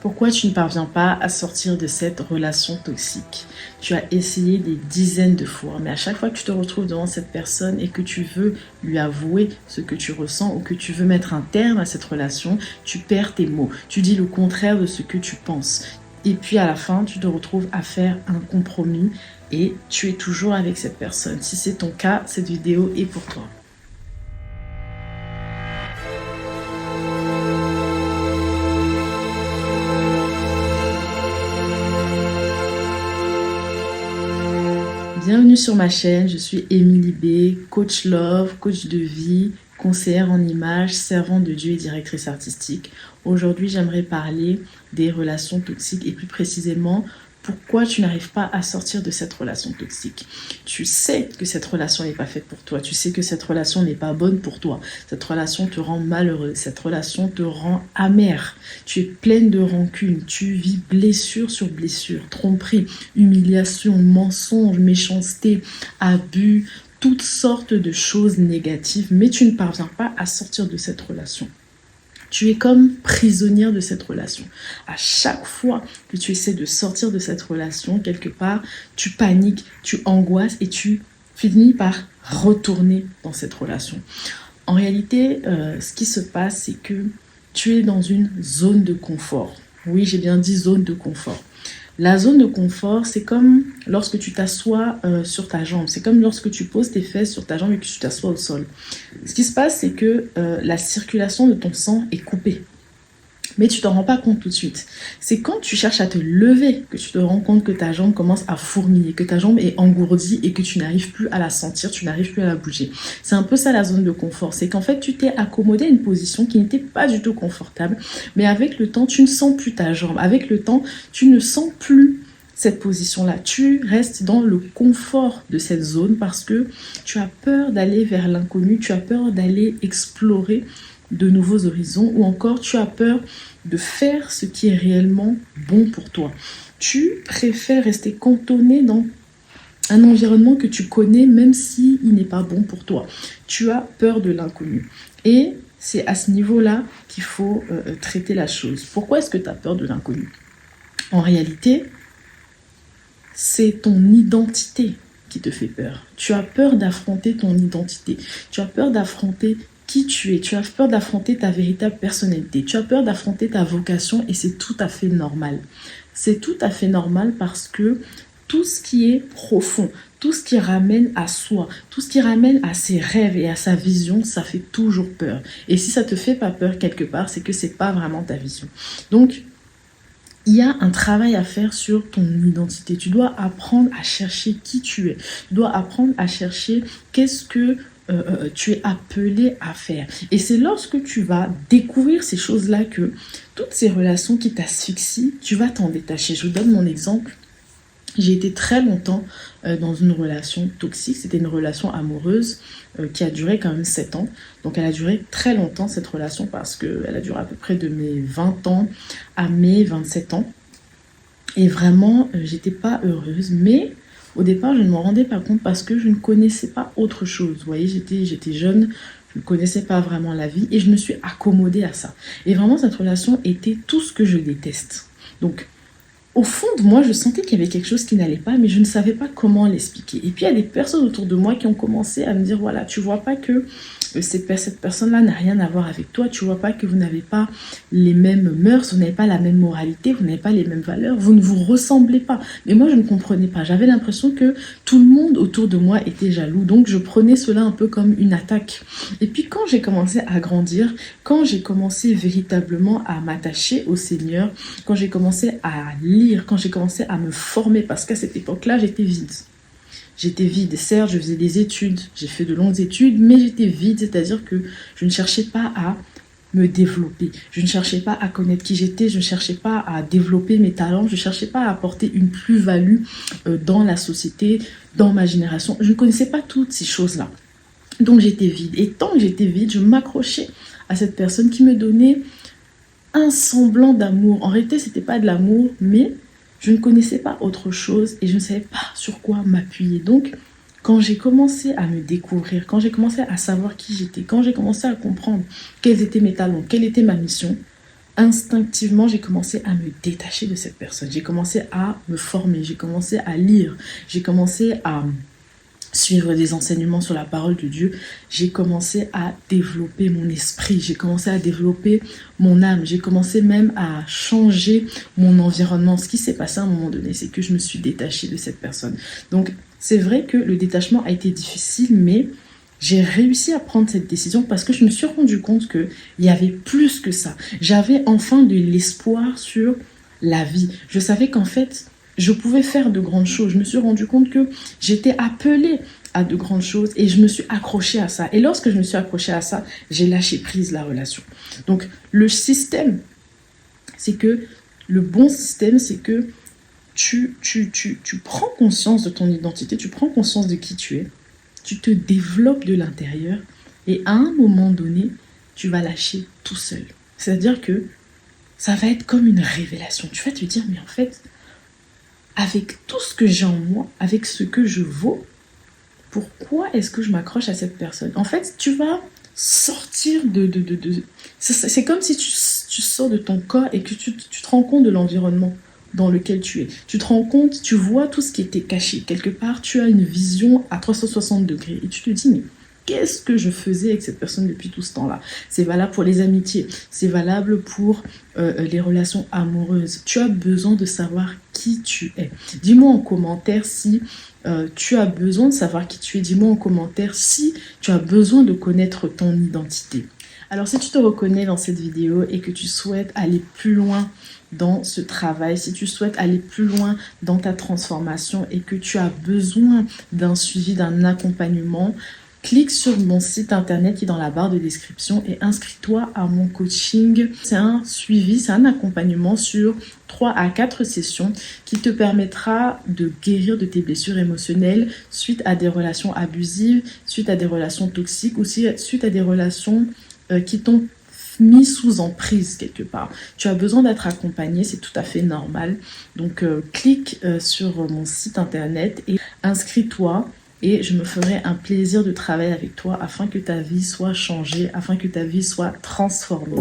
Pourquoi tu ne parviens pas à sortir de cette relation toxique? Tu as essayé des dizaines de fois, mais à chaque fois que tu te retrouves devant cette personne et que tu veux lui avouer ce que tu ressens ou que tu veux mettre un terme à cette relation, tu perds tes mots. Tu dis le contraire de ce que tu penses. Et puis à la fin, tu te retrouves à faire un compromis et tu es toujours avec cette personne. Si c'est ton cas, cette vidéo est pour toi. Bienvenue sur ma chaîne, je suis Émilie B, coach love, coach de vie, conseillère en images, servante de Dieu et directrice artistique. Aujourd'hui, j'aimerais parler des relations toxiques et plus précisément, pourquoi tu n'arrives pas à sortir de cette relation toxique. Tu sais que cette relation n'est pas faite pour toi, tu sais que cette relation n'est pas bonne pour toi, cette relation te rend malheureux, cette relation te rend amère, tu es pleine de rancune, tu vis blessure sur blessure, tromperie, humiliation, mensonge, méchanceté, abus, toutes sortes de choses négatives, mais tu ne parviens pas à sortir de cette relation. Tu es comme prisonnière de cette relation. À chaque fois que tu essaies de sortir de cette relation, quelque part, tu paniques, tu angoisses et tu finis par retourner dans cette relation. En réalité, ce qui se passe, c'est que tu es dans une zone de confort. Oui, j'ai bien dit zone de confort. La zone de confort, c'est comme lorsque tu t'assois sur ta jambe. C'est comme lorsque tu poses tes fesses sur ta jambe et que tu t'assois au sol. Ce qui se passe, c'est que la circulation de ton sang est coupée. Mais tu ne t'en rends pas compte tout de suite. C'est quand tu cherches à te lever que tu te rends compte que ta jambe commence à fourmiller, que ta jambe est engourdie et que tu n'arrives plus à la sentir, tu n'arrives plus à la bouger. C'est un peu ça la zone de confort. C'est qu'en fait, tu t'es accommodé à une position qui n'était pas du tout confortable. Mais avec le temps, tu ne sens plus ta jambe. Avec le temps, tu ne sens plus cette position-là. Tu restes dans le confort de cette zone parce que tu as peur d'aller vers l'inconnu, tu as peur d'aller explorer de nouveaux horizons ou encore tu as peur de faire ce qui est réellement bon pour toi. Tu préfères rester cantonné dans un environnement que tu connais même s'il n'est pas bon pour toi. Tu as peur de l'inconnu. Et c'est à ce niveau-là qu'il faut traiter la chose. Pourquoi est-ce que tu as peur de l'inconnu? En réalité, c'est ton identité qui te fait peur. Tu as peur d'affronter ton identité. Tu as peur d'affronter qui tu es, tu as peur d'affronter ta véritable personnalité, tu as peur d'affronter ta vocation et c'est tout à fait normal. C'est tout à fait normal parce que tout ce qui est profond, tout ce qui ramène à soi, tout ce qui ramène à ses rêves et à sa vision, ça fait toujours peur. Et si ça te fait pas peur quelque part, c'est que c'est pas vraiment ta vision. Donc, il y a un travail à faire sur ton identité. Tu dois apprendre à chercher qui tu es. Tu dois apprendre à chercher qu'est-ce que tu es appelé à faire. Et c'est lorsque tu vas découvrir ces choses-là que toutes ces relations qui t'asphyxient, tu vas t'en détacher. Je vous donne mon exemple. J'ai été très longtemps dans une relation toxique. C'était une relation amoureuse qui a duré quand même 7 ans. Donc elle a duré très longtemps cette relation parce qu'elle a duré à peu près de mes 20 ans à mes 27 ans. Et vraiment, j'étais pas heureuse. Mais au départ, je ne m'en rendais pas compte parce que je ne connaissais pas autre chose. Vous voyez, j'étais jeune, je ne connaissais pas vraiment la vie et je me suis accommodée à ça. Et vraiment, cette relation était tout ce que je déteste. Donc, au fond de moi, je sentais qu'il y avait quelque chose qui n'allait pas, mais je ne savais pas comment l'expliquer. Et puis, il y a des personnes autour de moi qui ont commencé à me dire, voilà, tu vois pas que cette personne-là n'a rien à voir avec toi, tu vois pas que vous n'avez pas les mêmes mœurs, vous n'avez pas la même moralité, vous n'avez pas les mêmes valeurs, vous ne vous ressemblez pas. Mais moi, je ne comprenais pas. J'avais l'impression que tout le monde autour de moi était jaloux, donc je prenais cela un peu comme une attaque. Et puis, quand j'ai commencé à grandir, quand j'ai commencé véritablement à m'attacher au Seigneur, quand j'ai commencé à lire, quand j'ai commencé à me former, parce qu'à cette époque-là, j'étais vide. J'étais vide, certes, je faisais des études, j'ai fait de longues études, mais j'étais vide, c'est-à-dire que je ne cherchais pas à me développer. Je ne cherchais pas à connaître qui j'étais, je ne cherchais pas à développer mes talents, je ne cherchais pas à apporter une plus-value dans la société, dans ma génération. Je ne connaissais pas toutes ces choses-là. Donc j'étais vide. Et tant que j'étais vide, je m'accrochais à cette personne qui me donnait un semblant d'amour. En réalité, ce n'était pas de l'amour, mais je ne connaissais pas autre chose et je ne savais pas sur quoi m'appuyer. Donc, quand j'ai commencé à me découvrir, quand j'ai commencé à savoir qui j'étais, quand j'ai commencé à comprendre quels étaient mes talents, quelle était ma mission, instinctivement, j'ai commencé à me détacher de cette personne. J'ai commencé à me former, j'ai commencé à lire, j'ai commencé à suivre des enseignements sur la parole de Dieu. J'ai commencé à développer mon esprit, j'ai commencé à développer mon âme, j'ai commencé même à changer mon environnement. Ce qui s'est passé à un moment donné, c'est que je me suis détachée de cette personne. Donc, c'est vrai que le détachement a été difficile, mais j'ai réussi à prendre cette décision parce que je me suis rendu compte qu'il y avait plus que ça. J'avais enfin de l'espoir sur la vie. Je savais qu'en fait, je pouvais faire de grandes choses. Je me suis rendu compte que j'étais appelée à de grandes choses et je me suis accrochée à ça. Et lorsque je me suis accrochée à ça, j'ai lâché prise la relation. Donc, le système, c'est que, le bon système, c'est que tu prends conscience de ton identité, tu prends conscience de qui tu es, tu te développes de l'intérieur et à un moment donné, tu vas lâcher tout seul. C'est-à-dire que ça va être comme une révélation. Tu vas te dire, mais en fait, avec tout ce que j'ai en moi, avec ce que je vaux, pourquoi est-ce que je m'accroche à cette personne? En fait, tu vas sortir c'est comme si tu sors de ton corps et que tu te rends compte de l'environnement dans lequel tu es. Tu te rends compte, tu vois tout ce qui était caché. Quelque part, tu as une vision à 360 degrés et tu te dis, mais qu'est-ce que je faisais avec cette personne depuis tout ce temps-là? C'est valable pour les amitiés, c'est valable pour les relations amoureuses. Tu as besoin de savoir qui tu es. Dis-moi en commentaire si tu as besoin de savoir qui tu es. Dis-moi en commentaire si tu as besoin de connaître ton identité. Alors si tu te reconnais dans cette vidéo et que tu souhaites aller plus loin dans ce travail, si tu souhaites aller plus loin dans ta transformation et que tu as besoin d'un suivi, d'un accompagnement, clique sur mon site internet qui est dans la barre de description et inscris-toi à mon coaching. C'est un suivi, c'est un accompagnement sur 3 à 4 sessions qui te permettra de guérir de tes blessures émotionnelles suite à des relations abusives, suite à des relations toxiques, aussi suite à des relations qui t'ont mis sous emprise quelque part. Tu as besoin d'être accompagné, c'est tout à fait normal. Donc clique sur mon site internet et inscris-toi. Et je me ferai un plaisir de travailler avec toi afin que ta vie soit changée, afin que ta vie soit transformée.